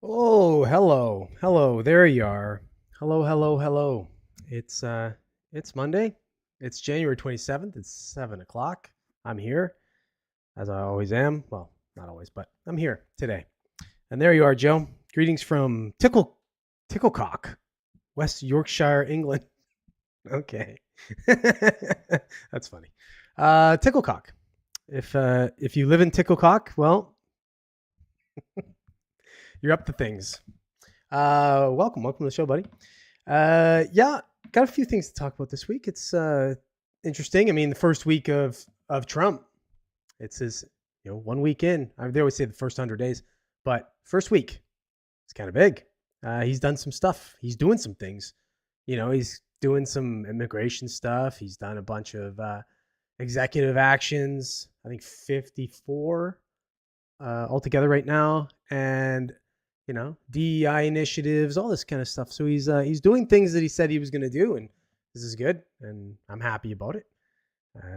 Oh, hello. Hello. There you are. Hello, hello, hello. It's Monday. It's January 27th. It's 7 o'clock. I'm here, as I always am. Well, not always, but I'm here today. And there you are, Joe. Greetings from Ticklecock, West Yorkshire, England. Okay. That's funny. Ticklecock. If you live in Ticklecock, well, you're up to things. Welcome to the show, buddy. Yeah, got a few things to talk about this week. It's interesting. I mean, the first week of Trump, it's his 1 week in. They always say the first 100 days, but first week, it's kind of big. He's done some stuff. He's doing some things. He's doing some immigration stuff. He's done a bunch of executive actions. I think 54 altogether right now, and DEI initiatives, all this kind of stuff. So he's doing things that he said he was going to do, and this is good, and I'm happy about it,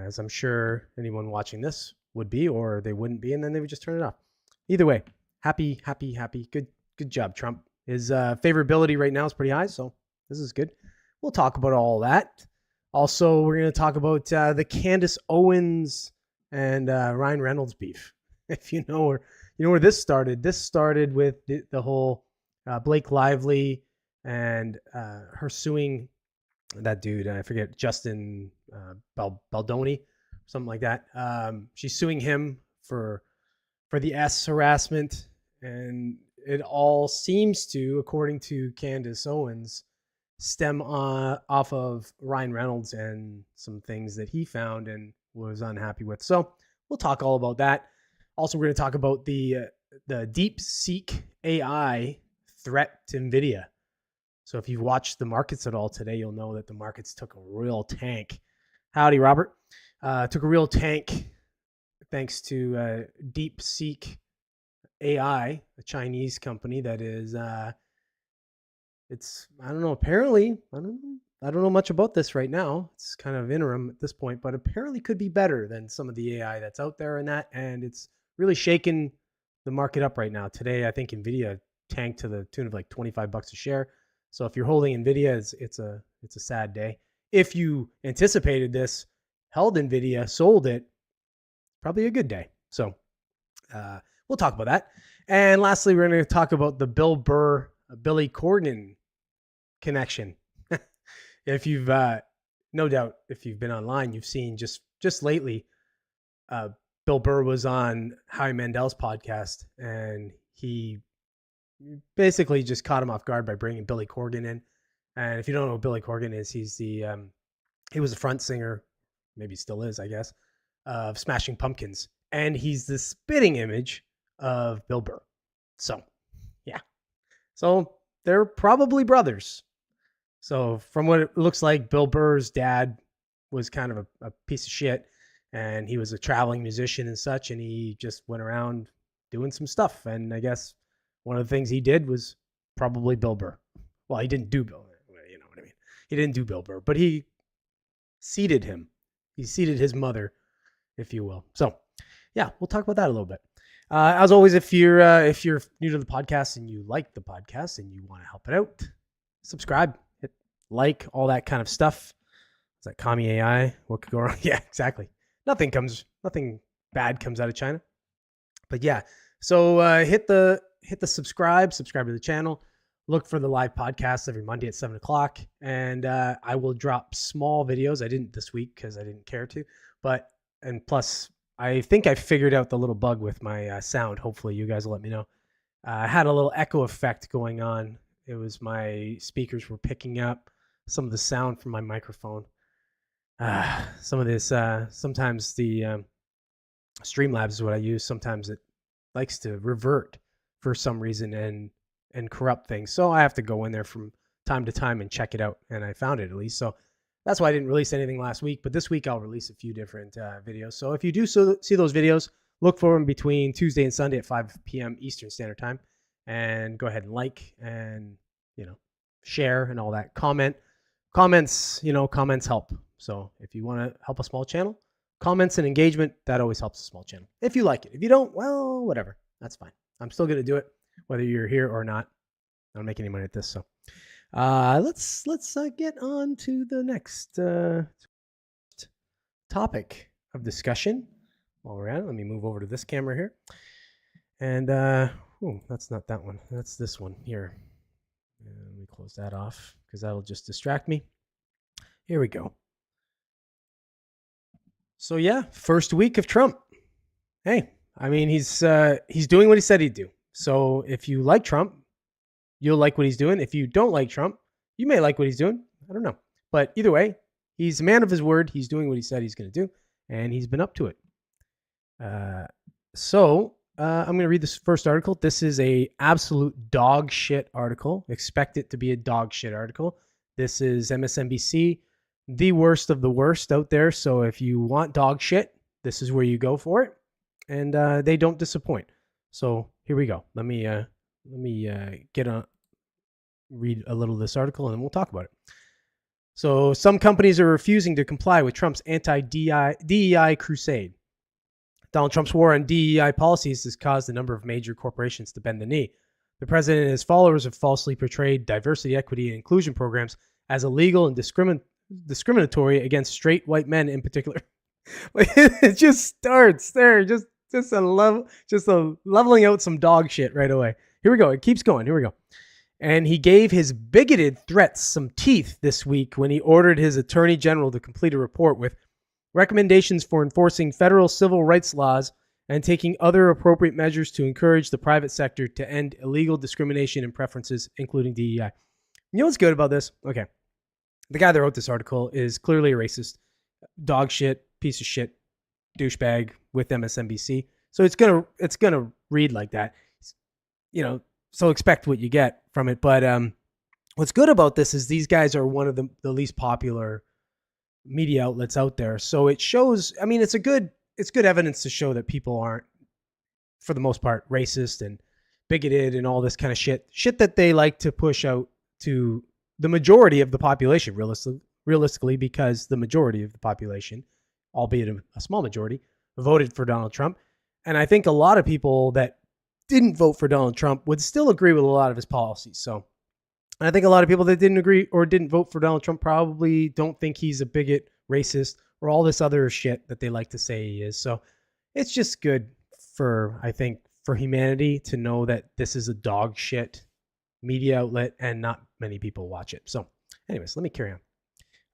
as I'm sure anyone watching this would be, or they wouldn't be, and then they would just turn it off. Either way, happy. Good job, Trump. His favorability right now is pretty high, so this is good. We'll talk about all that. Also, we're going to talk about the Candace Owens and Ryan Reynolds beef. If you know where this started. This started with the whole Blake Lively and her suing that dude. I forget, Justin Baldoni, something like that. She's suing him for the harassment, and it all seems to, according to Candace Owens, stem off of Ryan Reynolds and some things that he found and was unhappy with. So we'll talk all about that. Also, we're going to talk about the DeepSeek AI threat to NVIDIA. So if you've watched the markets at all today, you'll know that the markets took a real tank. Howdy, Robert. Took a real tank thanks to DeepSeek AI, a Chinese company that is, I don't know, apparently, I don't know much about this right now. It's kind of interim at this point, but apparently could be better than some of the AI that's out there and it's really shaking the market up right now. Today, I think NVIDIA tanked to the tune of like $25 a share. So if you're holding NVIDIA, it's a sad day. If you anticipated this, held NVIDIA, sold it, probably a good day. So we'll talk about that. And lastly, we're going to talk about the Bill Burr, Billy Corgan connection. If you've, no doubt, if you've been online, you've seen just lately, Bill Burr was on Howie Mandel's podcast, and he basically just caught him off guard by bringing Billy Corgan in. And if you don't know who Billy Corgan is, he was a front singer, maybe still is, I guess, of Smashing Pumpkins, and he's the spitting image of Bill Burr. So, yeah. So they're probably brothers. So from what it looks like, Bill Burr's dad was kind of a piece of shit, and he was a traveling musician and such, and he just went around doing some stuff. And I guess one of the things he did was probably Bill Burr. Well, he didn't do Bill, you know what I mean? He didn't do Bill Burr, but he seeded him. He seeded his mother, if you will. So, yeah, we'll talk about that a little bit. As always, if you're new to the podcast and you like the podcast and you want to help it out, subscribe, hit like, all that kind of stuff. Is that commie AI? What could go wrong? Yeah, exactly. Nothing bad comes out of China. But yeah, so hit the subscribe to the channel. Look for the live podcast every Monday at 7 o'clock. And I will drop small videos. I didn't this week because I didn't care to. And plus, I think I figured out the little bug with my sound. Hopefully, you guys will let me know. I had a little echo effect going on. It was my speakers were picking up some of the sound from my microphone. some of this, sometimes the Streamlabs is what I use. Sometimes it likes to revert for some reason and corrupt things. So I have to go in there from time to time and check it out. And I found it at least. So that's why I didn't release anything last week. But this week I'll release a few different videos. So if you do see those videos, look for them between Tuesday and Sunday at 5 p.m. Eastern Standard Time. And go ahead and like and, share and all that. Comments help. So if you want to help a small channel, comments and engagement, that always helps a small channel. If you like it. If you don't, well, whatever. That's fine. I'm still going to do it, whether you're here or not. I don't make any money at this. So let's get on to the next topic of discussion. While we're at it, let me move over to this camera here. And, that's not that one. That's this one here. Let me close that off because that'll just distract me. Here we go. So yeah, first week of Trump. Hey, I mean, he's doing what he said he'd do. So if you like Trump, you'll like what he's doing. If you don't like Trump, you may like what he's doing. I don't know. But either way, he's a man of his word. He's doing what he said he's going to do, and he's been up to it. I'm going to read this first article. This is a absolute dog shit article. Expect it to be a dog shit article. This is MSNBC, the worst of the worst out there. So if you want dog shit, this is where you go for it. And they don't disappoint. So here we go. Let me read a little of this article and then we'll talk about it. So some companies are refusing to comply with Trump's anti-DEI crusade. Donald Trump's war on DEI policies has caused a number of major corporations to bend the knee. The president and his followers have falsely portrayed diversity, equity, and inclusion programs as illegal and discriminatory against straight white men in particular. It just starts there, just leveling out some dog shit right away. Here we go. It keeps going. Here we go. And he gave his bigoted threats some teeth this week when he ordered his attorney general to complete a report with recommendations for enforcing federal civil rights laws and taking other appropriate measures to encourage the private sector to end illegal discrimination and preferences, including DEI. You know what's good about this? Okay. The guy that wrote this article is clearly a racist, dog shit, piece of shit, douchebag with MSNBC. So it's gonna read like that. So expect what you get from it. But what's good about this is these guys are one of the least popular media outlets out there. So it shows, I mean, it's good evidence to show that people aren't, for the most part, racist and bigoted and all this kind of shit that they like to push out to the majority of the population, realistically, because the majority of the population, albeit a small majority, voted for Donald Trump. And I think a lot of people that didn't vote for Donald Trump would still agree with a lot of his policies. So I think a lot of people that didn't agree or didn't vote for Donald Trump probably don't think he's a bigot, racist, or all this other shit that they like to say he is. So it's just good for humanity to know that this is a dog shit media outlet and not many people watch it. So anyways, let me carry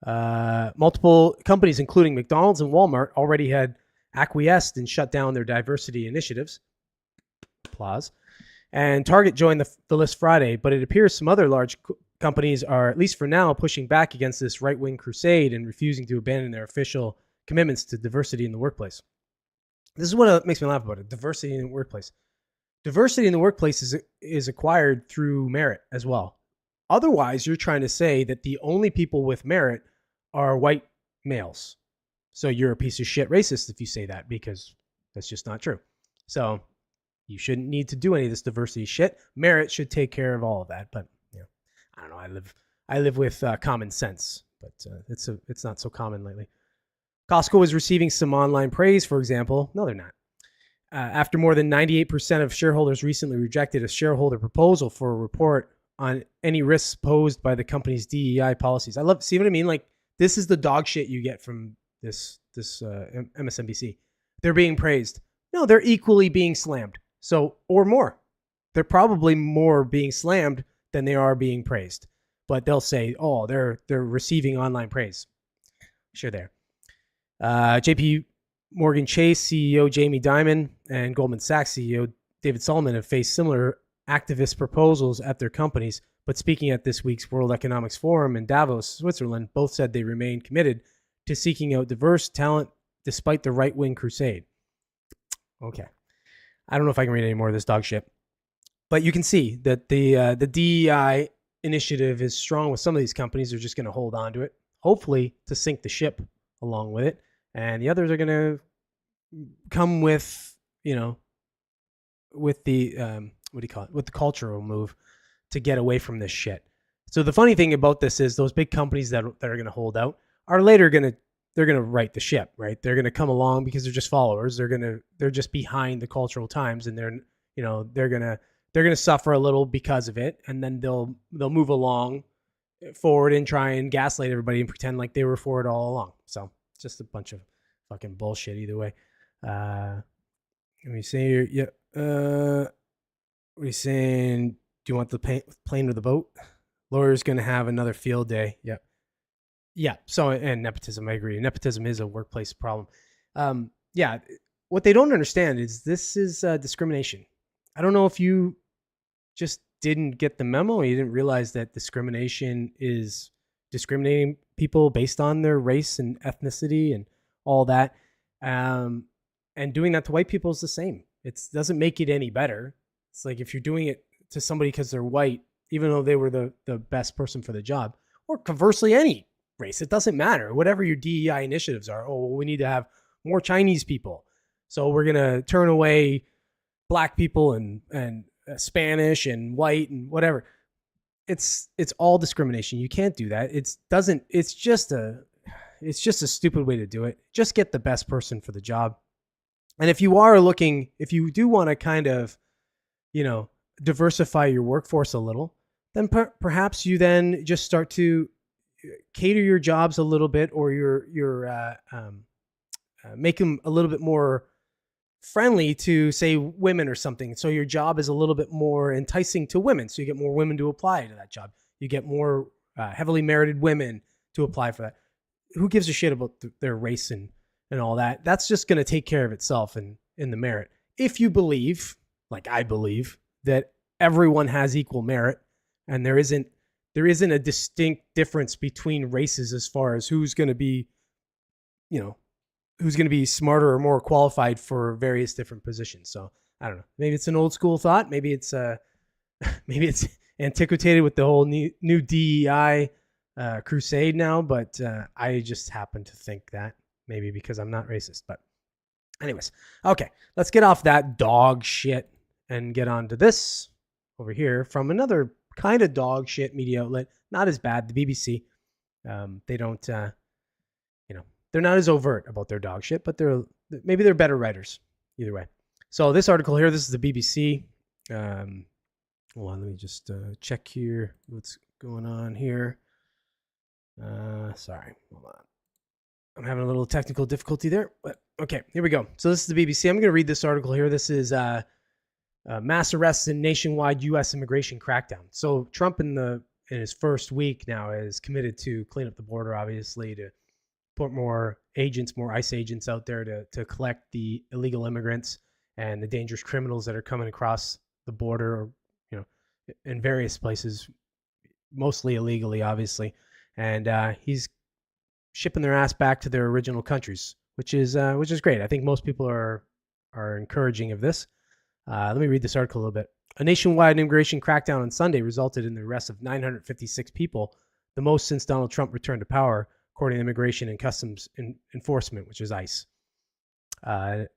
on. Multiple companies, including McDonald's and Walmart, already had acquiesced and shut down their diversity initiatives. Applause. And Target joined the list Friday, but it appears some other large companies are, at least for now, pushing back against this right-wing crusade and refusing to abandon their official commitments to diversity in the workplace. This is what makes me laugh about it. Diversity in the workplace. Diversity in the workplace is acquired through merit as well. Otherwise, you're trying to say that the only people with merit are white males. So you're a piece of shit racist if you say that, because that's just not true. So you shouldn't need to do any of this diversity shit. Merit should take care of all of that. But I don't know. I live with common sense, but it's not so common lately. Costco is receiving some online praise, for example. No, they're not. After more than 98% of shareholders recently rejected a shareholder proposal for a report on any risks posed by the company's DEI policies. See what I mean? Like, this is the dog shit you get from this MSNBC. They're being praised. No, they're equally being slammed. So, or more. They're probably more being slammed than they are being praised. But they'll say, oh, they're receiving online praise. Sure they're. JP Morgan Chase CEO Jamie Dimon and Goldman Sachs CEO David Solomon have faced similar activist proposals at their companies, but speaking at this week's World Economics Forum in Davos, Switzerland, both said they remain committed to seeking out diverse talent despite the right-wing crusade. Okay. I don't know if I can read any more of this dog shit. But you can see that the DEI initiative is strong with some of these companies. They're just going to hold on to it, hopefully to sink the ship along with it. And the others are going to come with, with the, with the cultural move to get away from this shit. So the funny thing about this is those big companies that are going to hold out are later they're going to right the ship, right? They're going to come along because they're just followers. They're just behind the cultural times, and they're going to suffer a little because of it, and then they'll move along forward and try and gaslight everybody and pretend like they were for it all along. So it's just a bunch of fucking bullshit either way. Let me say here, what are you saying? Do you want the plane or the boat? Lawyer's going to have another field day. Yep. Yeah. So, and nepotism, I agree. Nepotism is a workplace problem. Yeah. What they don't understand is this is discrimination. I don't know if you just didn't get the memo. You didn't realize that discrimination is discriminating people based on their race and ethnicity and all that. And doing that to white people is the same. It doesn't make it any better. It's like if you're doing it to somebody because they're white, even though they were the best person for the job, or conversely, any race, it doesn't matter. Whatever your DEI initiatives are. Oh, well, we need to have more Chinese people, so we're going to turn away black people and Spanish and white and whatever. It's all discrimination. You can't do that. It's just a stupid way to do it. Just get the best person for the job. And if you do want to kind of, diversify your workforce a little, then perhaps you then just start to cater your jobs a little bit, or make them a little bit more friendly to, say, women or something. So your job is a little bit more enticing to women. So you get more women to apply to that job. You get more heavily merited women to apply for that. Who gives a shit about their race and all that? That's just going to take care of itself in the merit. If you believe, like I believe, that everyone has equal merit and there isn't a distinct difference between races as far as who's going to be smarter or more qualified for various different positions. So I don't know. Maybe it's an old school thought. Maybe it's antiquated with the whole new DEI crusade now. But I just happen to think that, maybe because I'm not racist. But anyways, okay, let's get off that dog shit and get on to this over here from another kind of dog shit media outlet. Not as bad, the BBC. They don't, they're not as overt about their dog shit, but maybe they're better writers. Either way. So this article here, this is the BBC. Hold on, let me just check here what's going on here. Sorry, hold on. I'm having a little technical difficulty there, but okay, here we go. So this is the BBC. I'm going to read this article here. This is mass arrests and nationwide U.S. immigration crackdown. So Trump in his first week now is committed to clean up the border, obviously, to put more ICE agents out there to collect the illegal immigrants and the dangerous criminals that are coming across the border, or, in various places, mostly illegally, obviously. And he's shipping their ass back to their original countries, which is great. I think most people are encouraging of this. Let me read this article a little bit. A nationwide immigration crackdown on Sunday resulted in the arrest of 956 people, the most since Donald Trump returned to power, according to Immigration and Customs Enforcement, which is ICE. A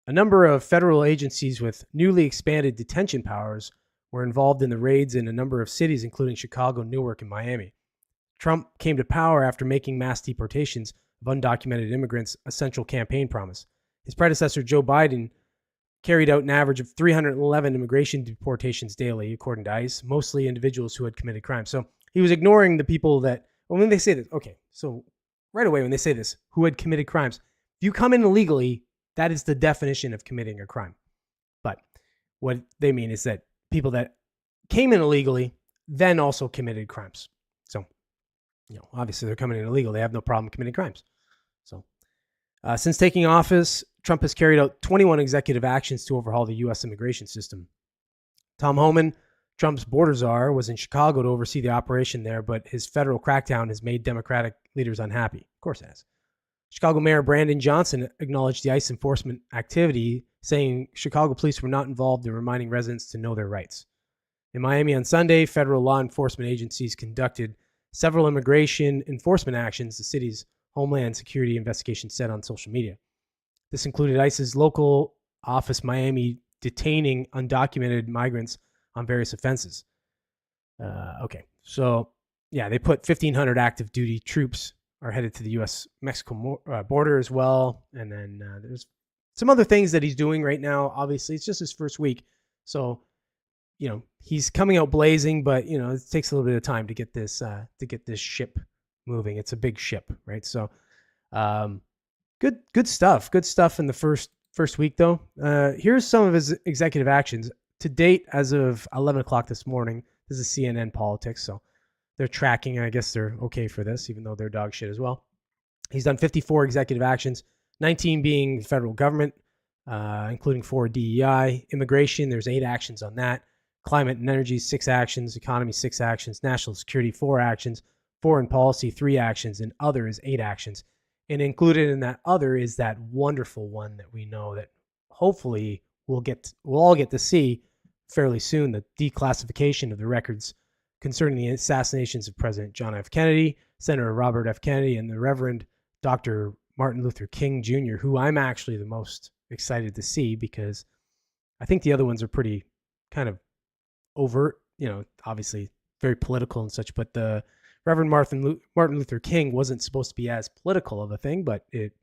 number of federal agencies with newly expanded detention powers were involved in the raids in a number of cities, including Chicago, Newark, and Miami. Trump came to power after making mass deportations of undocumented immigrants a central campaign promise. His predecessor, Joe Biden, carried out an average of 311 immigration deportations daily, according to ICE, mostly individuals who had committed crimes. So he was ignoring the people that, when they say this, okay, so right away when they say this, who had committed crimes, if you come in illegally, that is the definition of committing a crime. But what they mean is that people that came in illegally then also committed crimes. So, obviously they're coming in illegal. They have no problem committing crimes. So, since taking office, Trump has carried out 21 executive actions to overhaul the U.S. immigration system. Tom Homan, Trump's border czar, was in Chicago to oversee the operation there, but his federal crackdown has made Democratic leaders unhappy. Of course it has. Chicago Mayor Brandon Johnson acknowledged the ICE enforcement activity, saying Chicago police were not involved in reminding residents to know their rights. In Miami on Sunday, federal law enforcement agencies conducted several immigration enforcement actions, the city's Homeland Security investigation said on social media. This included ICE's local office, Miami, detaining undocumented migrants on various offenses. Okay, so yeah, they put 1,500 active duty troops are headed to the U.S.-Mexico border as well. And then there's some other things that he's doing right now. Obviously, it's just his first week. So, he's coming out blazing, but, it takes a little bit of time to get this ship moving. It's a big ship, right? So good stuff. Good stuff in the first week, though. Here's some of his executive actions. To date, as of 11 o'clock this morning, this is CNN Politics, so they're tracking. I guess they're okay for this, even though they're dog shit as well. He's done 54 executive actions, 19 being federal government, including 4 DEI. Immigration, there's 8 actions on that. Climate and energy, 6 actions. Economy, 6 actions. National security, 4 actions. Foreign policy, 3 actions. And other is 8 actions. And included in that other is that wonderful one that we know that hopefully we'll all get to see fairly soon, the declassification of the records concerning the assassinations of President John F. Kennedy, Senator Robert F. Kennedy, and the Reverend Dr. Martin Luther King Jr., who I'm actually the most excited to see because I think the other ones are pretty kind of overt, obviously very political and such, but the Reverend Martin Luther King wasn't supposed to be as political of a thing, but it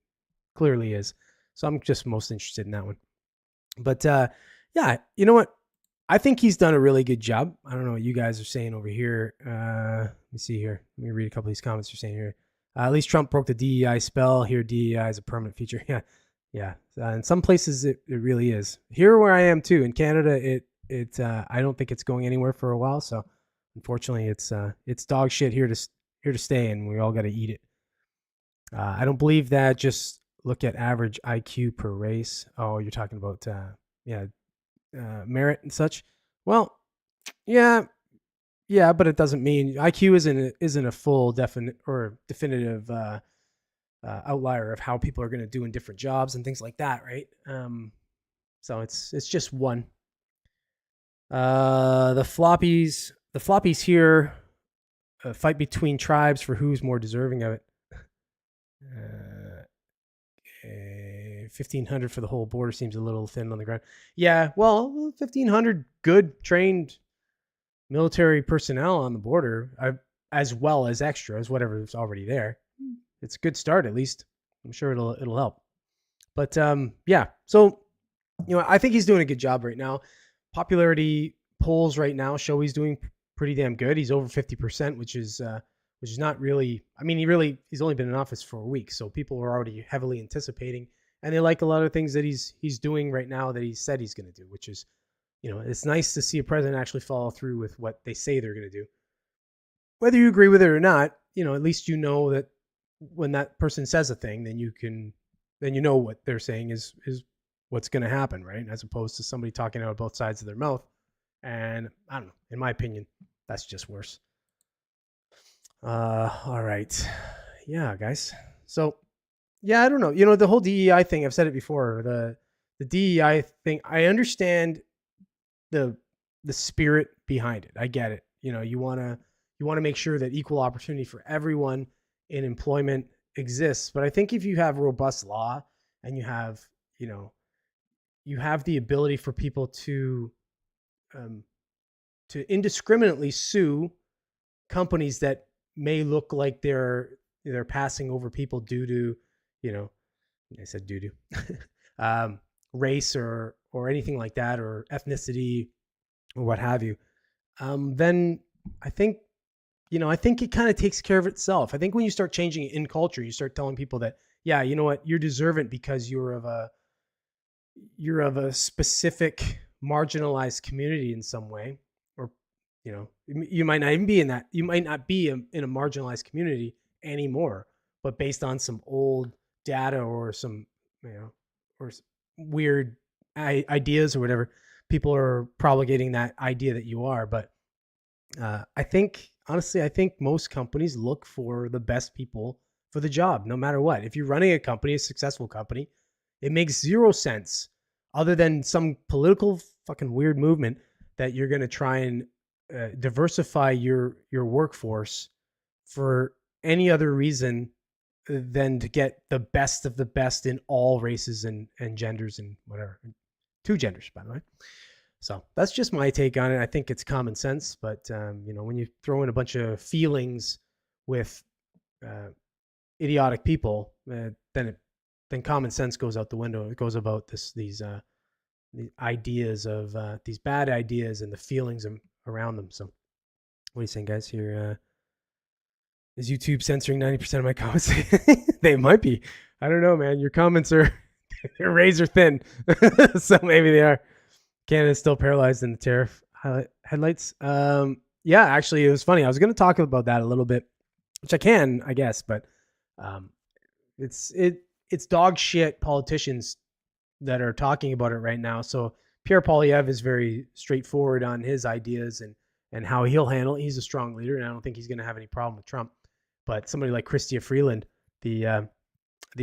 clearly is. So I'm just most interested in that one. But yeah, you know what? I think he's done a really good job. I don't know what you guys are saying over here. Let me see here. Let me read a couple of these comments you're saying here. At least Trump broke the DEI spell. Here, DEI is a permanent feature. Yeah. In some places, it really is. Here, where I am too, in Canada, I don't think it's going anywhere for a while. So, unfortunately, it's dog shit here to stay, and we all got to eat it. I don't believe that. Just look at average IQ per race. Oh, you're talking about merit and such. Well, yeah, but it doesn't mean IQ isn't a full definitive outlier of how people are going to do in different jobs and things like that, right? So it's just one. The floppies here fight between tribes for who's more deserving of it. 1,500 for the whole border seems a little thin on the ground. Yeah, well, 1,500 good trained military personnel on the border, as well as extras, whatever's already there. It's a good start, at least. I'm sure it'll help. But yeah, so I think he's doing a good job right now. Popularity polls right now show he's doing pretty damn good. He's over 50%, which is not really. I mean, he's only been in office for a week, so people are already heavily anticipating, and they like a lot of things that he's doing right now that he said he's going to do, which is, it's nice to see a president actually follow through with what they say they're going to do. Whether you agree with it or not, at least that when that person says a thing, then you know what they're saying is what's going to happen, right? As opposed to somebody talking out of both sides of their mouth. And I don't know, in my opinion, that's just worse. All right. Yeah, guys. So, yeah, I don't know. The whole DEI thing, I've said it before, the DEI thing, I understand the spirit behind it. I get it. You want to make sure that equal opportunity for everyone in employment exists. But I think if you have robust law and you have the ability for people to indiscriminately sue companies that may look like they're passing over people due to, I said due to race or anything like that, or ethnicity or what have you, then I think it kind of takes care of itself. I think when you start changing it in culture, you start telling people that, yeah, you know what, you're deserving because you're of a specific marginalized community in some way, or you might not even be in that. You might not be in a marginalized community anymore, but based on some old data or some or weird ideas or whatever. people are promulgating that idea that you are. But I think, honestly, I think most companies look for the best people for the job, no matter what. If you're running a company, a successful company, it makes zero sense other than some political fucking weird movement that you're going to try and diversify your workforce for any other reason than to get the best of the best in all races and genders and whatever. 2 genders, by the way. So that's just my take on it. I think it's common sense, but when you throw in a bunch of feelings with idiotic people, then common sense goes out the window. It goes about these ideas of these bad ideas and the feelings around them. So, what are you saying, guys? Here, is YouTube censoring 90% of my comments? They might be. I don't know, man. Your comments are they're razor thin, so maybe they are. Canada's still paralyzed in the tariff headlights. Yeah, actually, it was funny. I was going to talk about that a little bit, which I can, I guess, but it's dog shit politicians that are talking about it right now. So Pierre Poilievre is very straightforward on his ideas and how he'll handle it. He's a strong leader, and I don't think he's going to have any problem with Trump. But somebody like Chrystia Freeland, the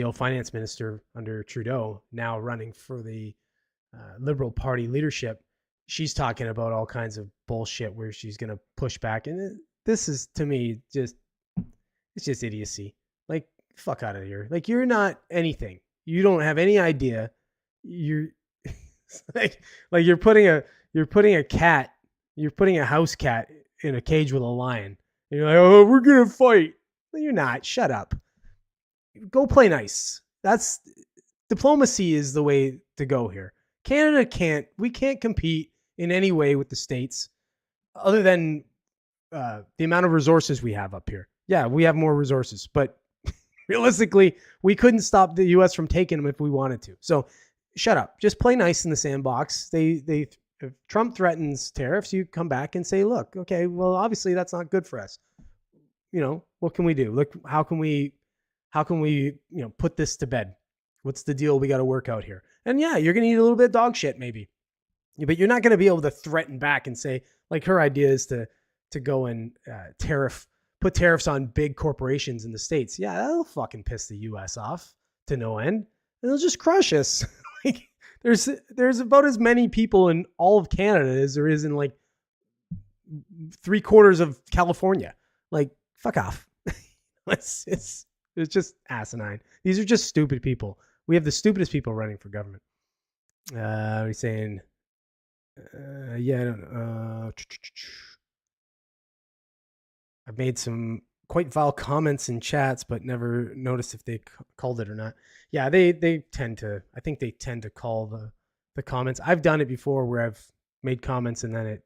old finance minister under Trudeau, now running for the Liberal Party leadership, she's talking about all kinds of bullshit where she's going to push back. And this is, to me, it's just idiocy. Like, fuck out of here. Like, you're not anything. You don't have any idea. You're like you're putting a house cat in a cage with a lion. And you're like, oh, we're going to fight. Well, you're not. Shut up. Go play nice. That's diplomacy is the way to go here. Canada can't compete in any way with the States other than the amount of resources we have up here. Yeah, we have more resources, but realistically, we couldn't stop the U.S. from taking them if we wanted to. So shut up. Just play nice in the sandbox. If Trump threatens tariffs, you come back and say, look, okay, well, obviously that's not good for us. What can we do? Look, how can we put this to bed? What's the deal we got to work out here? And yeah, you're going to eat a little bit of dog shit maybe, but you're not going to be able to threaten back and say, like, her idea is to go and put tariffs on big corporations in the States. Yeah, that'll fucking piss the U.S. off to no end. And they'll just crush us. Like, there's about as many people in all of Canada as there is in like 3/4 of California. Like, fuck off. It's just asinine. These are just stupid people. We have the stupidest people running for government. What are you saying? Yeah, I don't know. I've made some quite vile comments in chats, but never noticed if they called it or not. Yeah, they tend to. I think they tend to call the comments. I've done it before where I've made comments and then it,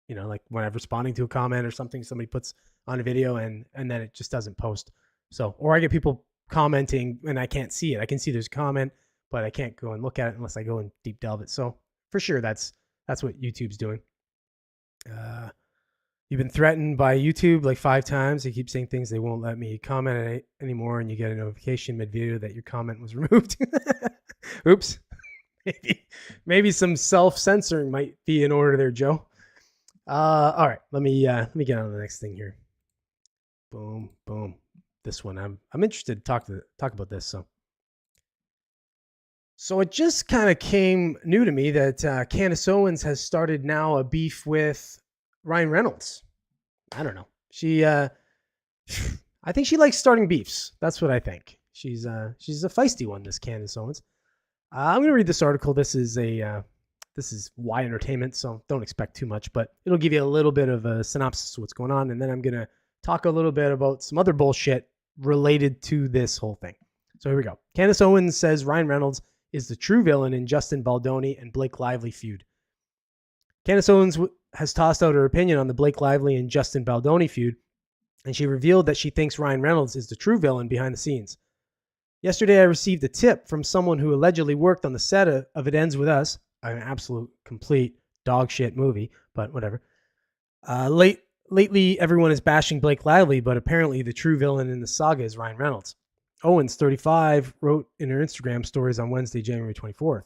like when I'm responding to a comment or something, somebody puts on a video and then it just doesn't post. So, or I get people commenting and I can't see it. I can see there's a comment, but I can't go and look at it unless I go and deep delve it. So for sure, that's what YouTube's doing. You've been threatened by YouTube like 5 times. They keep saying things they won't let me comment anymore, and you get a notification mid-video that your comment was removed. Oops. Maybe some self-censoring might be in order there, Joe. All right, let me get on to the next thing here. Boom, boom. This one, I'm interested to talk about this. So it just kind of came new to me that Candace Owens has started now a beef with Ryan Reynolds. I don't know. I think she likes starting beefs. That's what I think. She's a feisty one, this Candace Owens. I'm going to read this article. This is Y Entertainment, so don't expect too much, but it'll give you a little bit of a synopsis of what's going on, and then I'm going to talk a little bit about some other bullshit related to this whole thing. So here we go. Candace Owens says Ryan Reynolds is the true villain in Justin Baldoni and Blake Lively feud. Candace Owens has tossed out her opinion on the Blake Lively and Justin Baldoni feud, and she revealed that she thinks Ryan Reynolds is the true villain behind the scenes. Yesterday, I received a tip from someone who allegedly worked on the set of It Ends With Us, an absolute complete dog shit movie, but whatever. Lately, everyone is bashing Blake Lively, but apparently the true villain in the saga is Ryan Reynolds. Owens, 35, wrote in her Instagram stories on Wednesday, January 24th.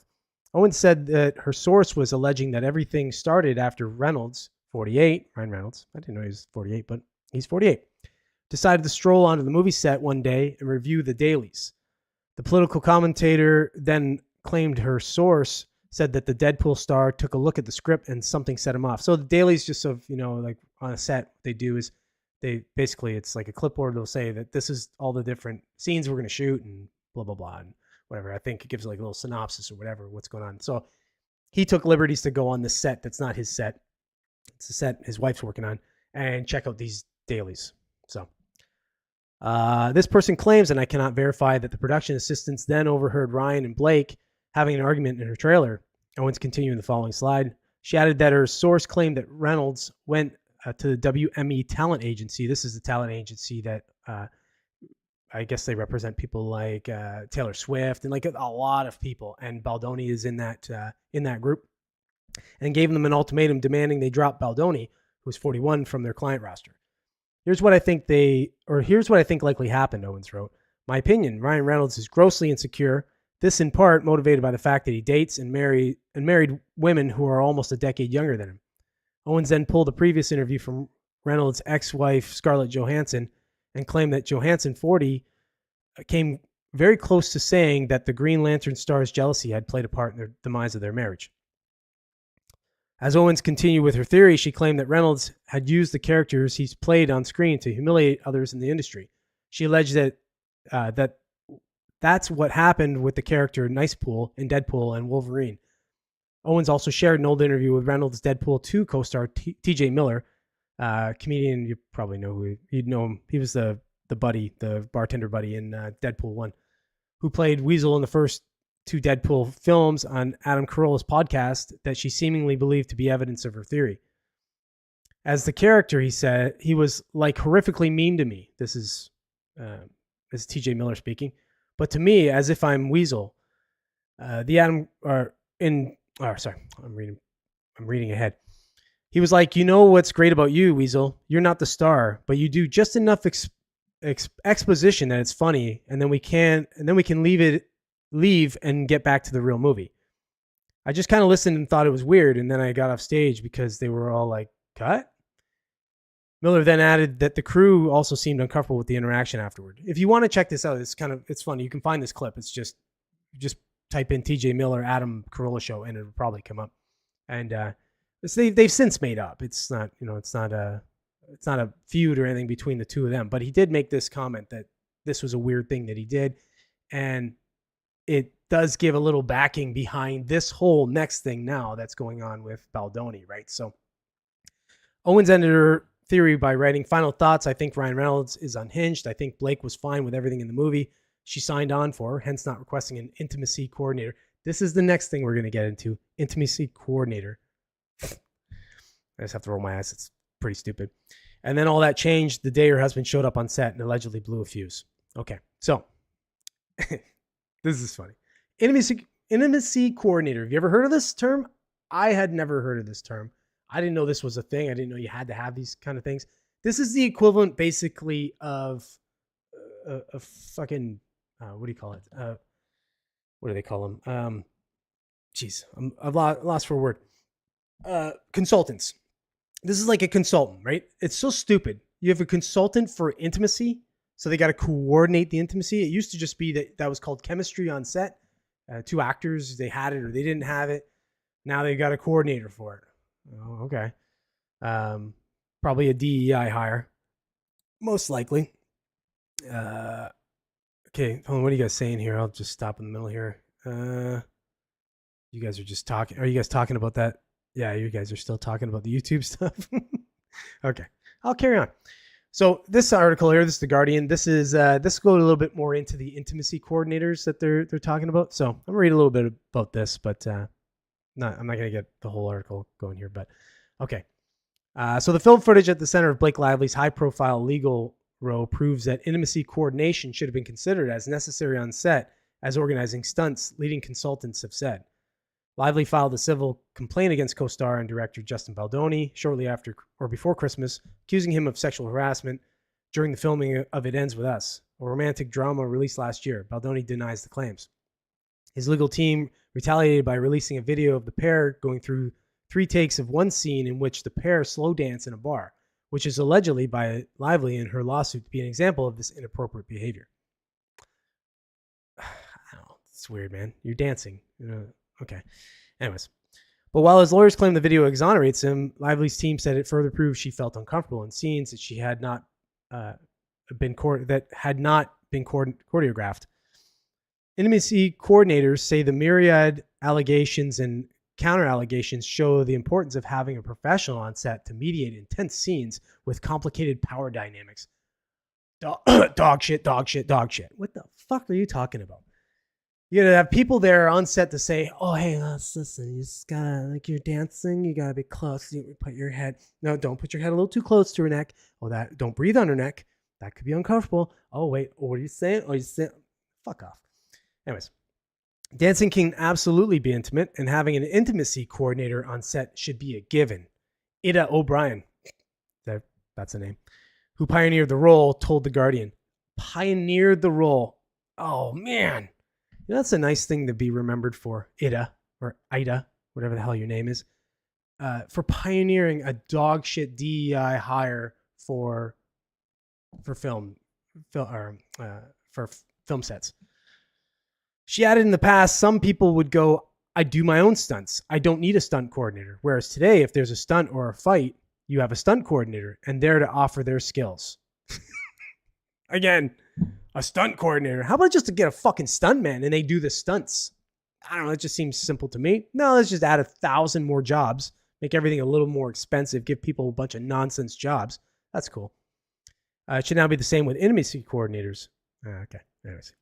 Owens said that her source was alleging that everything started after Reynolds, 48, Ryan Reynolds, I didn't know he was 48, but he's 48, decided to stroll onto the movie set one day and review the dailies. The political commentator then claimed her source said that the Deadpool star took a look at the script and something set him off. So the dailies, just so you know, like on a set, what they do is they basically, it's like a clipboard. They'll say that this is all the different scenes we're going to shoot and blah, blah, blah, and whatever. I think it gives like a little synopsis or whatever, what's going on. So he took liberties to go on this set that's not his set. It's a set his wife's working on, and check out these dailies. So this person claims, and I cannot verify, that the production assistants then overheard Ryan and Blake having an argument in her trailer. Owens continuing the following slide. She added that her source claimed that Reynolds went to the WME talent agency. This is the talent agency that I guess they represent people like Taylor Swift and like a lot of people. And Baldoni is in that group, and gave them an ultimatum demanding they drop Baldoni, who's 41, from their client roster. Here's what I think likely happened, Owens wrote. My opinion, Ryan Reynolds is grossly insecure. This in part motivated by the fact that he dates and married women who are almost a decade younger than him. Owens then pulled a previous interview from Reynolds' ex-wife, Scarlett Johansson, and claimed that Johansson, 40, came very close to saying that the Green Lantern star's jealousy had played a part in the demise of their marriage. As Owens continued with her theory, she claimed that Reynolds had used the characters he's played on screen to humiliate others in the industry. She alleged that that's what happened with the character Nicepool in Deadpool and Wolverine. Owens also shared an old interview with Reynolds' Deadpool 2 co-star TJ Miller, comedian. You probably know who you'd know him. He was the bartender buddy in Deadpool 1, who played Weasel in the first 2 Deadpool films, on Adam Carolla's podcast, that she seemingly believed to be evidence of her theory. As the character, he said, he was like horrifically mean to me. This is TJ Miller speaking. But to me, as if I'm Weasel. I'm reading ahead. He was like, you know what's great about you, Weasel? You're not the star, but you do just enough exposition that it's funny, and then we can leave and get back to the real movie. I just kind of listened and thought it was weird, and then I got off stage because they were all like, cut? Miller then added that the crew also seemed uncomfortable with the interaction afterward. If you want to check this out, it's funny. You can find this clip. It's just type in TJ Miller, Adam Carolla show, and it'll probably come up. And they've since made up. It's not a feud or anything between the two of them. But he did make this comment that this was a weird thing that he did, and it does give a little backing behind this whole next thing now that's going on with Baldoni, right? So Owens ended her theory by writing, final thoughts. I think Ryan Reynolds is unhinged. I think Blake was fine with everything in the movie she signed on for, hence not requesting an intimacy coordinator. This is the next thing we're going to get into. Intimacy coordinator. I just have to roll my eyes. It's pretty stupid. And then all that changed the day her husband showed up on set and allegedly blew a fuse. Okay, so this is funny. Intimacy coordinator. Have you ever heard of this term? I had never heard of this term. I didn't know this was a thing. I didn't know you had to have these kind of things. This is the equivalent, basically, of a fucking, what do you call it? What do they call them? I've lost for a word. Consultants. This is like a consultant, right? It's so stupid. You have a consultant for intimacy, so they got to coordinate the intimacy. It used to just be that was called chemistry on set. 2 actors, they had it or they didn't have it. Now they got a coordinator for it. Oh, okay. Probably a DEI hire. Most likely. Okay, hold on, what are you guys saying here? I'll just stop in the middle here. You guys are just talking. Are you guys talking about that? Yeah, you guys are still talking about the YouTube stuff. Okay, I'll carry on. So this article here, this is The Guardian. This goes a little bit more into the intimacy coordinators that they're talking about. So I'm gonna read a little bit about this, but I'm not gonna get the whole article going here. But okay. So the film footage at the center of Blake Lively's high-profile legal row proves that intimacy coordination should have been considered as necessary on set as organizing stunts, leading consultants have said. Lively filed a civil complaint against co-star and director Justin Baldoni shortly after or before Christmas, accusing him of sexual harassment during the filming of It Ends With Us, a romantic drama released last year. Baldoni denies the claims. His legal team retaliated by releasing a video of the pair going through 3 takes of one scene in which the pair slow dance in a bar, which is allegedly by Lively in her lawsuit to be an example of this inappropriate behavior. I don't know. It's weird, man. You're dancing. Okay. Anyways. But while his lawyers claim the video exonerates him, Lively's team said it further proves she felt uncomfortable in scenes that had not been choreographed. Intimacy coordinators say the myriad allegations and counter allegations show the importance of having a professional on set to mediate intense scenes with complicated power dynamics. Dog shit. What the fuck are you talking about? You gotta have people there on set to say, "Oh, hey, listen, you just gotta, like, you're dancing, you gotta be close. You put your head. No, don't put your head a little too close to her neck. Oh, don't breathe on her neck. That could be uncomfortable. Oh, wait, what are you saying? Oh, you saying, fuck off." Anyways, dancing can absolutely be intimate, and having an intimacy coordinator on set should be a given. Ida O'Brien, that's the name, who pioneered the role, told The Guardian. Pioneered the role. Oh, man. That's a nice thing to be remembered for, Ida, or Ida, whatever the hell your name is, for pioneering a dog shit DEI hire for film sets. She added in the past, some people would go, "I do my own stunts. I don't need a stunt coordinator." Whereas today, if there's a stunt or a fight, you have a stunt coordinator and they're to offer their skills. Again, a stunt coordinator. How about just to get a fucking stuntman and they do the stunts? I don't know. It just seems simple to me. No, let's just add 1,000 more jobs, make everything a little more expensive, give people a bunch of nonsense jobs. That's cool. It should now be the same with intimacy coordinators. Okay. Anyways.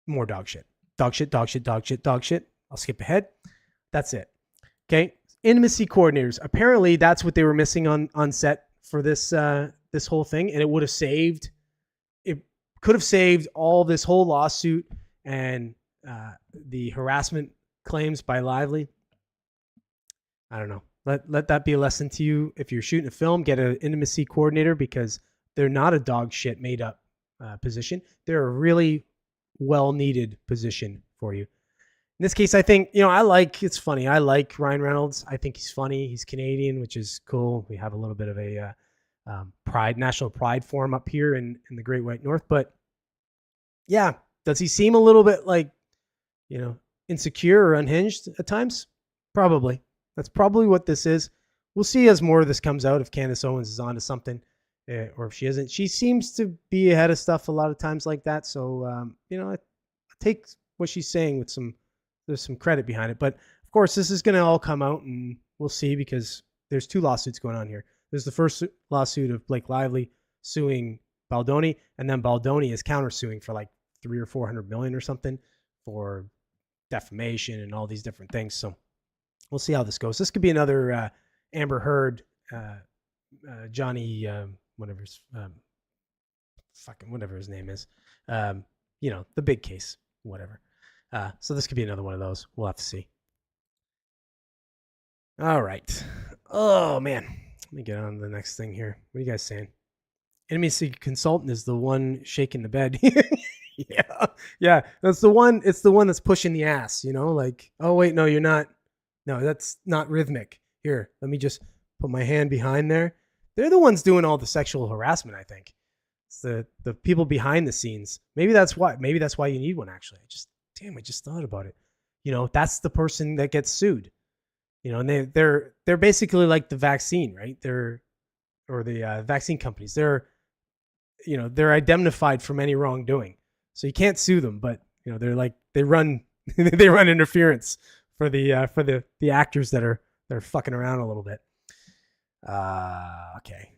More dog shit. Dog shit. I'll skip ahead. That's it. Okay. Intimacy coordinators. Apparently, that's what they were missing on set for this whole thing, and it would have saved. It could have saved all this whole lawsuit and the harassment claims by Lively. I don't know. Let that be a lesson to you. If you're shooting a film, get an intimacy coordinator, because they're not a dog shit made up position. They're a really well needed position for you. In this case, I think, it's funny. I like Ryan Reynolds. I think he's funny. He's Canadian, which is cool. We have a little bit of a national pride for him up here in the Great White North. But yeah, does he seem a little bit like, insecure or unhinged at times? Probably. That's probably what this is. We'll see as more of this comes out, if Candace Owens is onto something, or if she isn't. She seems to be ahead of stuff a lot of times like that. So, I take what she's saying with there's some credit behind it. But of course, this is going to all come out, and we'll see, because there's 2 lawsuits going on here. There's the first lawsuit of Blake Lively suing Baldoni, and then Baldoni is countersuing for like $300 or $400 million or something for defamation and all these different things. So we'll see how this goes. This could be another Amber Heard, Johnny, whatever his name is, the big case, whatever. So this could be another one of those. We'll have to see. All right. Oh, man. Let me get on to the next thing here. What are you guys saying? Intimacy consultant is the one shaking the bed. Yeah. That's the one. It's the one that's pushing the ass, like, oh, wait, no, you're not. No, that's not rhythmic. Here, let me just put my hand behind there. They're the ones doing all the sexual harassment, I think. It's the people behind the scenes. Maybe that's why you need one, actually. I just thought about it. That's the person that gets sued. And they're basically like the vaccine, right? The vaccine companies. They're indemnified from any wrongdoing. So you can't sue them, but they're like, they run interference for the actors that are fucking around a little bit. Okay.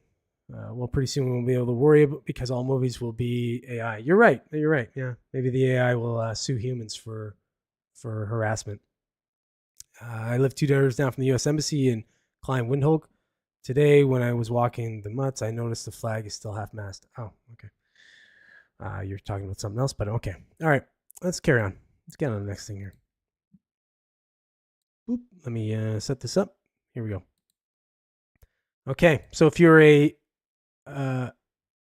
Well, pretty soon we won't be able to worry about, because all movies will be AI. You're right. Yeah. Maybe the AI will sue humans for harassment. I live 2 doors down from the U.S. Embassy in Klein-Windhoek. Today, when I was walking the mutts, I noticed the flag is still half-mast. Oh, okay. You're talking about something else, but okay. All right, let's carry on. Let's get on the next thing here. Boop. Let me set this up. Here we go. Okay, so if you're a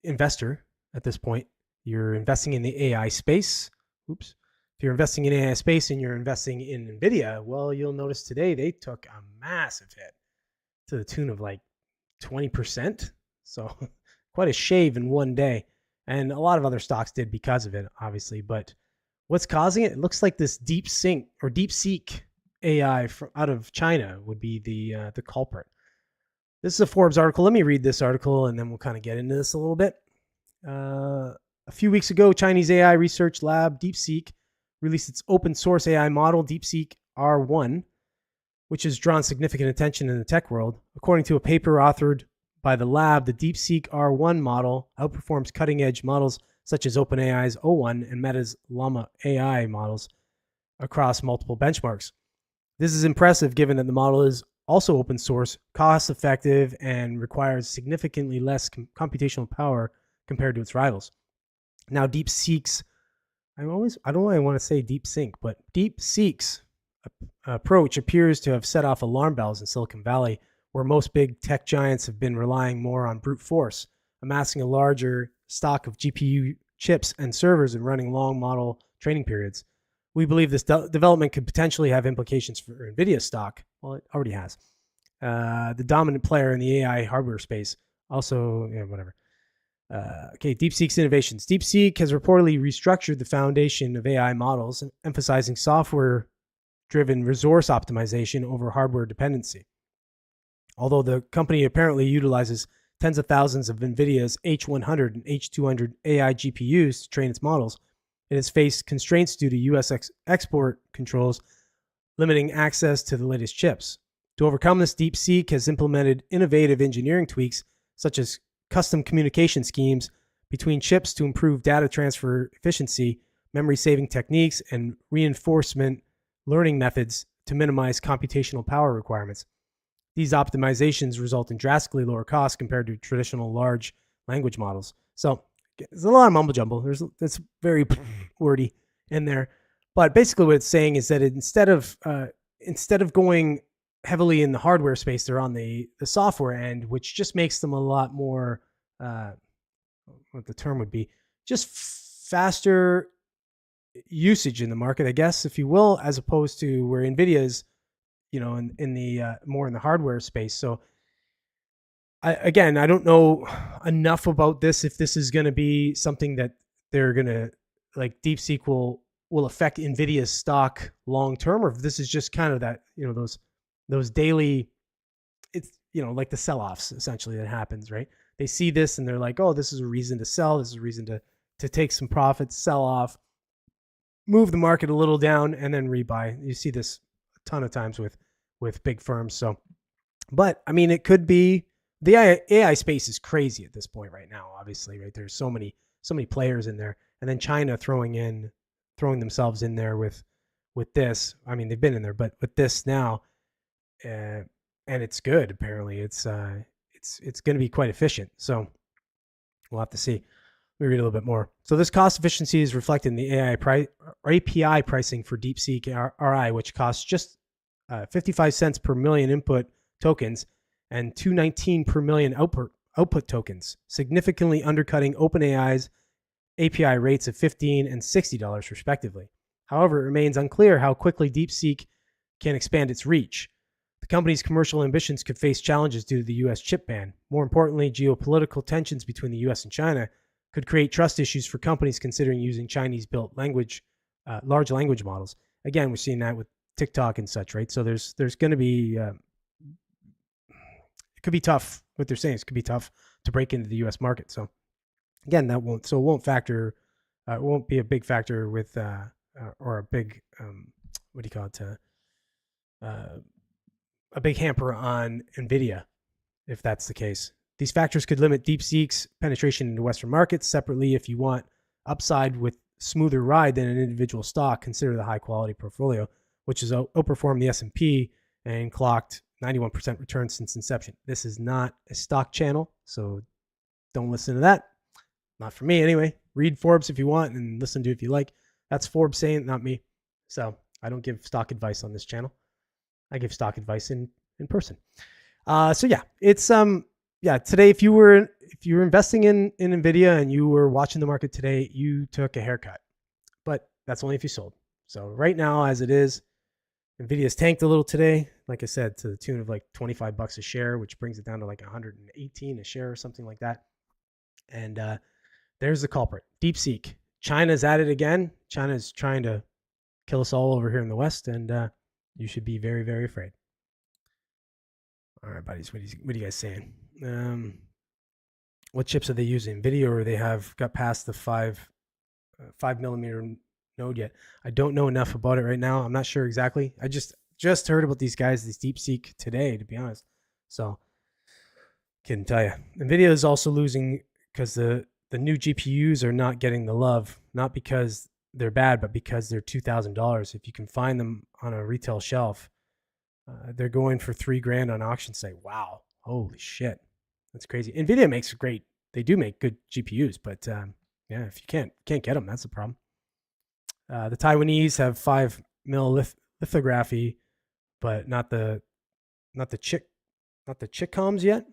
investor at this point, you're investing in the AI space. Oops. If you're investing in AI space and you're investing in NVIDIA, well, you'll notice today they took a massive hit to the tune of like 20%. So quite a shave in one day. And a lot of other stocks did because of it, obviously. But what's causing it? It looks like this DeepSeek AI out of China would be the culprit. This is a Forbes article. Let me read this article, and then we'll kind of get into this a little bit. A few weeks ago, Chinese AI research lab DeepSeek released its open source AI model, DeepSeek R1, which has drawn significant attention in the tech world. According to a paper authored by the lab, the DeepSeek R1 model outperforms cutting-edge models such as OpenAI's O1 and Meta's Llama AI models across multiple benchmarks. This is impressive given that the model is also open source, cost-effective, and requires significantly less computational power compared to its rivals. Now, DeepSeek's, I don't know why I want to say DeepSync, but DeepSeek's approach appears to have set off alarm bells in Silicon Valley, where most big tech giants have been relying more on brute force, amassing a larger stock of GPU chips and servers and running long model training periods. We believe this development could potentially have implications for NVIDIA stock. Well, it already has. The dominant player in the AI hardware space. Also, whatever. DeepSeek's innovations. DeepSeek has reportedly restructured the foundation of AI models, emphasizing software-driven resource optimization over hardware dependency. Although the company apparently utilizes tens of thousands of NVIDIA's H100 and H200 AI GPUs to train its models, it has faced constraints due to U.S. export controls limiting access to the latest chips. To overcome this, DeepSeek has implemented innovative engineering tweaks, such as custom communication schemes between chips to improve data transfer efficiency, memory-saving techniques, and reinforcement learning methods to minimize computational power requirements. These optimizations result in drastically lower costs compared to traditional large language models. So there's a lot of mumble jumble. That's very wordy in there, but basically what it's saying is that instead of going heavily in the hardware space, they're on the software end, which just makes them a lot more what the term would be, just faster usage in the market, I guess, if you will, as opposed to where NVIDIA is, in the more in the hardware space. So I don't know enough about this, if this is going to be something that they're going to, like, DeepSeek will affect NVIDIA's stock long term, or if this is just kind of that, those daily, it's, like the sell-offs essentially that happens, right? They see this and they're like, oh, this is a reason to sell. This is a reason to take some profits, sell off, move the market a little down, and then rebuy. You see this a ton of times with big firms. So, but I mean, it could be, the AI space is crazy at this point right now, obviously, right? There's so many players in there, and then China throwing themselves in there with this. I mean, they've been in there, but with this now, and it's good. Apparently, it's going to be quite efficient. So we'll have to see. Let me read a little bit more. So this cost efficiency is reflected in the AI API pricing for DeepSeek RI, which costs just 55 cents per million input tokens and $2.19 per million output tokens, significantly undercutting OpenAI's API rates of $15 and $60 respectively. However, it remains unclear how quickly DeepSeek can expand its reach. The company's commercial ambitions could face challenges due to the U.S. chip ban. More importantly, geopolitical tensions between the U.S. and China could create trust issues for companies considering using Chinese-built large language models. Again, we're seeing that with TikTok and such, right? So there's going to be, it could be tough. What they're saying is it could be tough to break into the U.S. market. So again, it won't be a big factor with, or a big, what do you call it? A big hamper on NVIDIA, if that's the case. These factors could limit DeepSeek's penetration into Western markets. Separately, if you want upside with smoother ride than an individual stock, consider the high quality portfolio, which has outperformed the S&P and clocked 91% return since inception. This is not a stock channel, so don't listen to that. Not for me anyway. Read Forbes if you want and listen to it if you like. That's Forbes saying it, not me. So I don't give stock advice on this channel. I give stock advice in person. So yeah, it's today, if you were investing in NVIDIA and you were watching the market today, you took a haircut, but that's only if you sold. So right now, as it is, Nvidia's tanked a little today, like I said, to the tune of like $25 a share, which brings it down to like 118 a share or something like that. And there's the culprit, DeepSeek. China's at it again. China's trying to kill us all over here in the West, and you should be very, very afraid. All right, buddies, what are you guys saying? What chips are they using? NVIDIA, or they have got past the 5 millimeter node yet? I don't know enough about it right now. I'm not sure exactly. I just heard about these guys, these DeepSeek, today, to be honest. So couldn't tell you. NVIDIA is also losing because the new GPUs are not getting the love, not because they're bad, but because they're $2,000. If you can find them on a retail shelf, they're going for $3,000 on auction site. Wow, holy shit, that's crazy. NVIDIA makes great. They do make good GPUs, but yeah, if you can't get them, that's a problem. The Taiwanese have 5 mil lithography, but not the Chiccoms yet.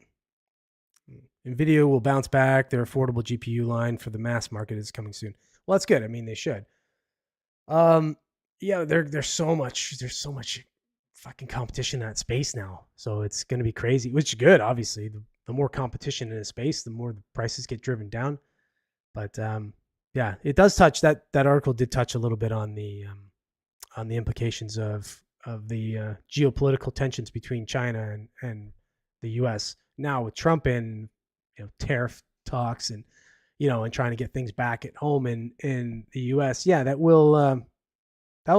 NVIDIA will bounce back. Their affordable GPU line for the mass market is coming soon. Well, that's good. I mean, they should. Yeah, there's so much fucking competition in that space now. So it's going to be crazy, which is good. Obviously, the more competition in a space, the more the prices get driven down. But yeah, it does touch that article did touch a little bit on the implications of the geopolitical tensions between China and the U.S. now with Trump and tariff talks and and trying to get things back at home in the U.S. Yeah, that will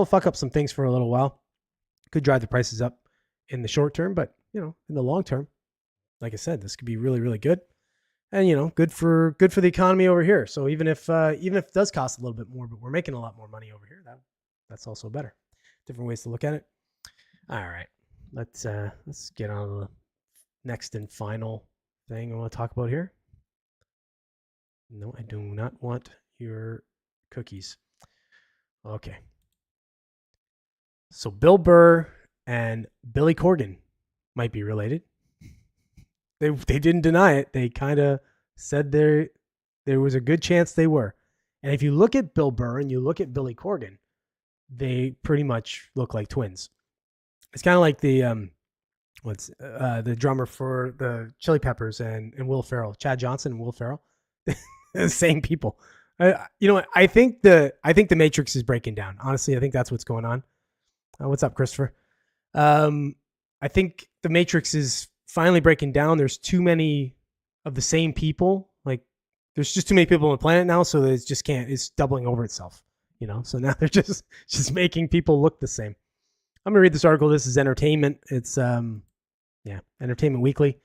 fuck up some things for a little while. Could drive the prices up in the short term, but in the long term, like I said, this could be really, really good, and good for the economy over here. So even if it does cost a little bit more, but we're making a lot more money over here, that's also better. Different ways to look at it. All right, let's get on to the next and final thing I want to talk about here. No, I do not want your cookies. Okay. So Bill Burr and Billy Corgan might be related. They didn't deny it. They kind of said there was a good chance they were. And if you look at Bill Burr and you look at Billy Corgan, they pretty much look like twins. It's kind of like the the drummer for the Chili Peppers and Will Ferrell, Chad Johnson and Will Ferrell, the same people. I think the Matrix is breaking down. Honestly, I think that's what's going on. What's up, Christopher? I think the Matrix is finally breaking down. There's too many of the same people. Like, there's just too many people on the planet now, so it just can't. It's doubling over itself. So now they're just making people look the same. I'm gonna read this article. This is Entertainment. It's Entertainment Weekly.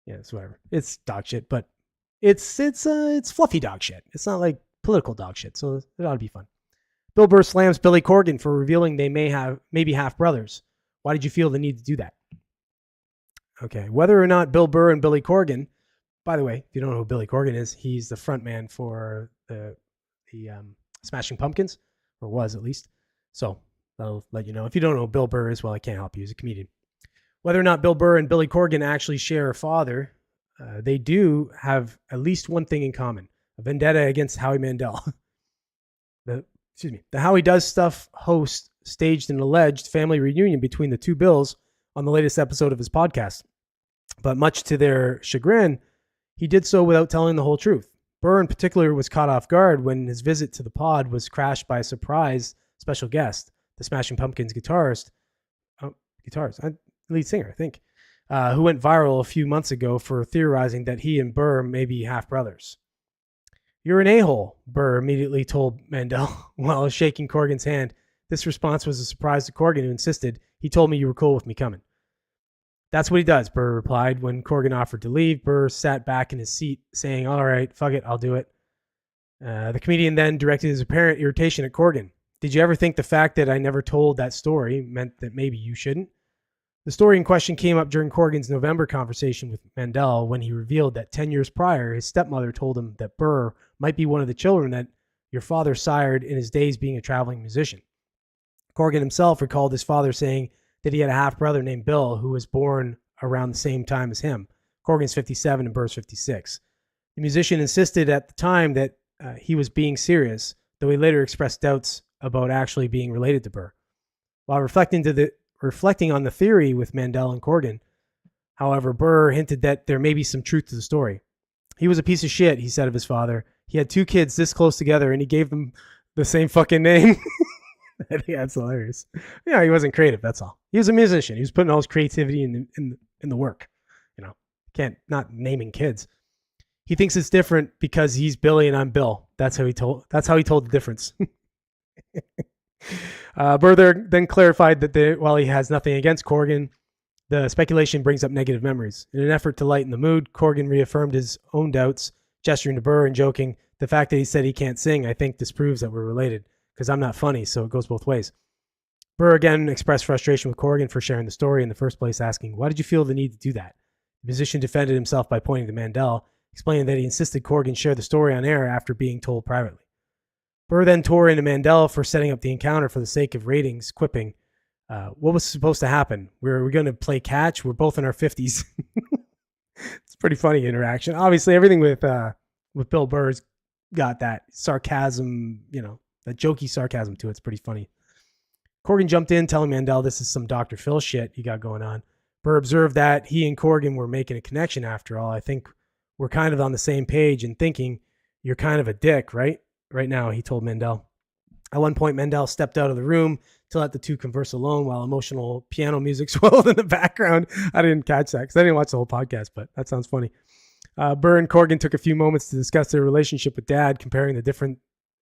Yeah, it's whatever. It's dog shit, but it's fluffy dog shit. It's not like political dog shit, so it ought to be fun. Bill Burr slams Billy Corgan for revealing they may be half brothers. Why did you feel the need to do that? Okay, whether or not Bill Burr and Billy Corgan, by the way, if you don't know who Billy Corgan is, he's the front man for the Smashing Pumpkins, or was at least. So that'll let you know. If you don't know who Bill Burr is, well, I can't help you. He's a comedian. Whether or not Bill Burr and Billy Corgan actually share a father, they do have at least one thing in common: a vendetta against Howie Mandel. The Howie Does Stuff host staged an alleged family reunion between the two Bills on the latest episode of his podcast. But much to their chagrin, he did so without telling the whole truth. Burr in particular was caught off guard when his visit to the pod was crashed by a surprise special guest, the Smashing Pumpkins lead singer, I think, who went viral a few months ago for theorizing that he and Burr may be half brothers. "You're an a-hole," Burr immediately told Mandel while shaking Corgan's hand. This response was a surprise to Corgan, who insisted, "He told me you were cool with me coming." "That's what he does," Burr replied. When Corgan offered to leave, Burr sat back in his seat, saying, "All right, fuck it, I'll do it." The comedian then directed his apparent irritation at Corgan. "Did you ever think the fact that I never told that story meant that maybe you shouldn't?" The story in question came up during Corgan's November conversation with Mandel when he revealed that 10 years prior, his stepmother told him that Burr might be one of the children that your father sired in his days being a traveling musician. Corgan himself recalled his father saying that he had a half-brother named Bill who was born around the same time as him. Corgan's 57 and Burr's 56. The musician insisted at the time that he was being serious, though he later expressed doubts about actually being related to Burr. While reflecting on the theory with Mandel and Corgan, however, Burr hinted that there may be some truth to the story. He was a piece of shit, he said of his father. He had 2 kids this close together, and he gave them the same fucking name. I think that's hilarious. Yeah, he wasn't creative. That's all. He was a musician. He was putting all his creativity in the work. Can't not naming kids. He thinks it's different because he's Billy and I'm Bill. That's how he told the difference. Burr then clarified that while he has nothing against Corgan, the speculation brings up negative memories. In an effort to lighten the mood, Corgan reaffirmed his own doubts, gesturing to Burr and joking, "The fact that he said he can't sing, I think disproves that we're related, because I'm not funny, so it goes both ways." Burr again expressed frustration with Corgan for sharing the story in the first place, asking, "Why did you feel the need to do that?" The musician defended himself by pointing to Mandel, explaining that he insisted Corgan share the story on air after being told privately. Burr then tore into Mandel for setting up the encounter for the sake of ratings, quipping, "What was supposed to happen? We're going to play catch? We're both in our 50s. It's a pretty funny interaction. Obviously, everything with Bill Burr's got that sarcasm, that jokey sarcasm to it. It's pretty funny. Corgan jumped in, telling Mandel this is some Dr. Phil shit you got going on. Burr observed that he and Corgan were making a connection after all. "I think we're kind of on the same page and thinking you're kind of a dick, right now," he told Mandel. At one point, Mandel stepped out of the room to let the two converse alone while emotional piano music swelled in the background. I didn't catch that because I didn't watch the whole podcast, but that sounds funny. Burr and Corgan took a few moments to discuss their relationship with Dad, comparing the different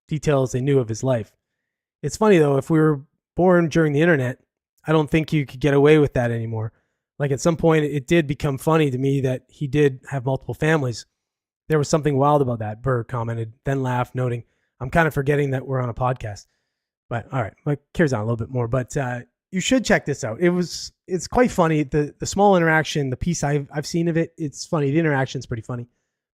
details they knew of his life. It's funny, though, if we were born during the internet, I don't think you could get away with that anymore. Like at some point, it did become funny to me that he did have multiple families. There was something wild about that, Burr commented, then laughed, noting, "I'm kind of forgetting that we're on a podcast." But all right, Mike carries on a little bit more. But you should check this out. It's quite funny. The small interaction, the piece I've seen of it, it's funny. The interaction's pretty funny.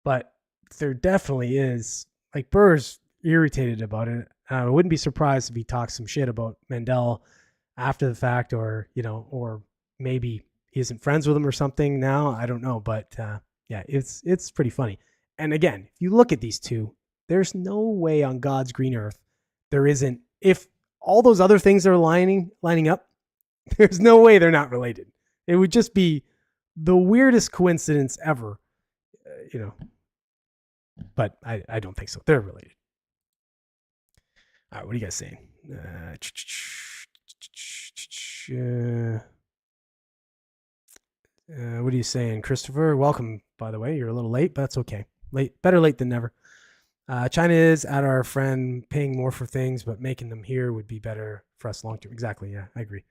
But there definitely is, like, Burr's irritated about it. I wouldn't be surprised if he talks some shit about Mandel after the fact, or maybe he isn't friends with him or something now. I don't know. But yeah, it's pretty funny. And again, if you look at these two, there's no way on God's green earth there isn't. If all those other things are lining up, there's no way they're not related. It would just be the weirdest coincidence ever, But I don't think so. They're related. All right, what are you guys saying? What are you saying, Christopher? Welcome, by the way. You're a little late, but that's okay. Better late than never. China is at our friend paying more for things, but making them here would be better for us long term. Exactly. Yeah, I agree.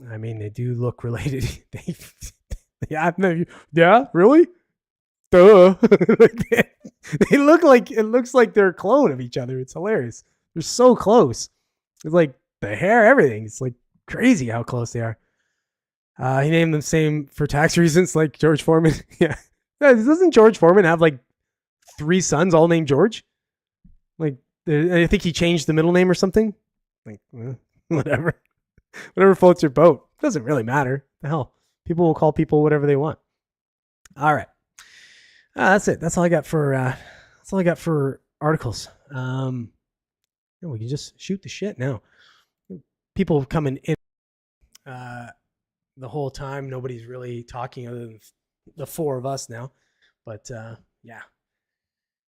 I mean, they do look related. Yeah, really? Duh. They look like, it looks like they're a clone of each other. It's hilarious. They're so close. It's like the hair, everything. It's like crazy how close they are. He named them same for tax reasons, like George Foreman. Yeah. Doesn't George Foreman have like 3 sons all named George? Like, I think he changed the middle name or something. Like, whatever floats your boat. Doesn't really matter. The hell, people will call people whatever they want. All right, that's it. That's all I got for articles. We can just shoot the shit now. People coming in the whole time. Nobody's really talking other than the 4 of us now. But yeah.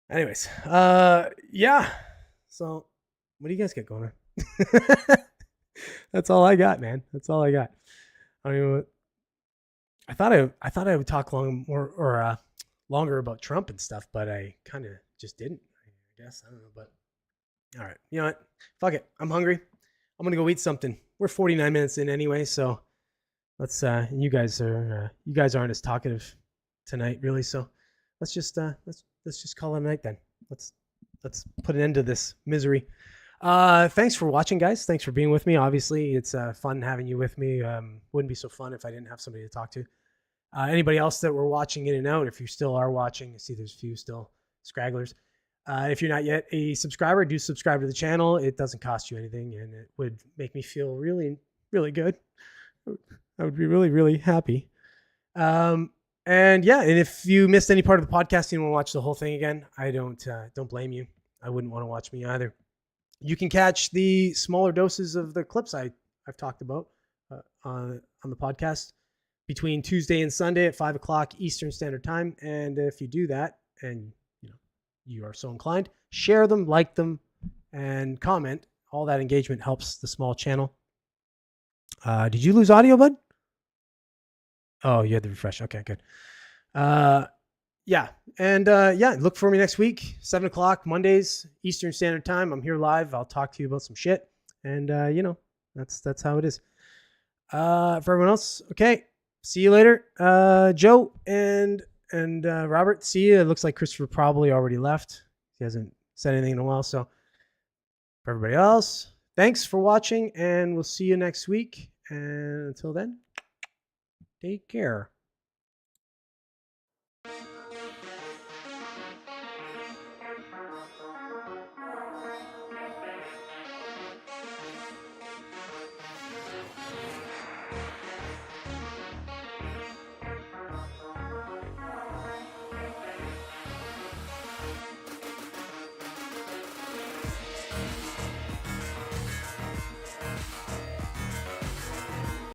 Anyways, yeah. So, what do you guys got going on? That's all I got, man. That's all I got. I mean, I thought I would talk longer about Trump and stuff, but I kind of just didn't. I guess I don't know, but all right. You know what? Fuck it. I'm hungry. I'm gonna go eat something. We're 49 minutes in anyway, so let's. You guys aren't as talkative tonight, really. So let's just call it a night then. Let's put an end to this misery. Thanks for watching, guys. Thanks for being with me. Obviously, it's fun having you with me. Wouldn't be so fun if I didn't have somebody to talk to. Anybody else that were watching in and out, if you still are watching, I see there's a few still scragglers. If you're not yet a subscriber, do subscribe to the channel. It doesn't cost you anything, and it would make me feel really, really good. I would be really, really happy. And yeah, and if you missed any part of the podcast and you want to watch the whole thing again, I don't blame you. I wouldn't want to watch me either. You can catch the smaller doses of the clips I've talked about on the podcast between Tuesday and Sunday at 5 o'clock Eastern Standard Time. And if you do that, and you are so inclined, share them, like them, and comment. All that engagement helps the small channel. Did you lose audio, bud? Oh, you had to refresh. Okay, good. Yeah. And look for me next week, 7 o'clock, Mondays, Eastern Standard Time. I'm here live. I'll talk to you about some shit. And, that's how it is. For everyone else, okay. See you later. Joe and Robert, see you. It looks like Christopher probably already left. He hasn't said anything in a while. So for everybody else, thanks for watching, and we'll see you next week. And until then, take care.